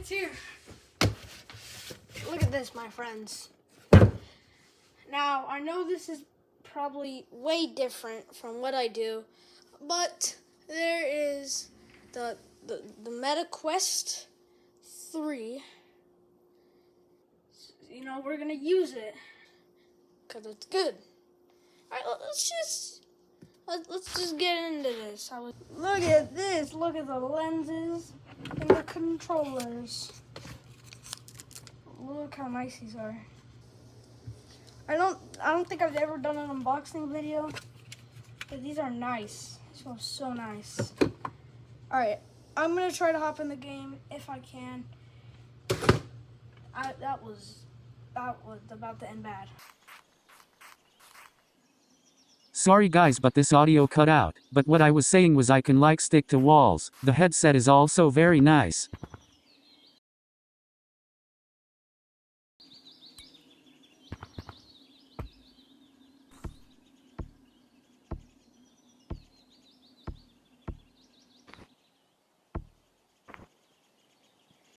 it's here. Look at this, my friends. Now, I know this is probably way different from what I do, but there is the Meta Quest 3. You know, we're gonna use it because it's good. All right, let's just get into this. Look at this. Look at the lenses and the controllers. Look how nice these are. I don't think I've ever done an unboxing video, but these are nice. They smell so nice. All right, I'm gonna try to hop in the game if I can. That was about to end bad. Sorry guys, but this audio cut out. But what I was saying was I can stick to walls. The headset is also very nice.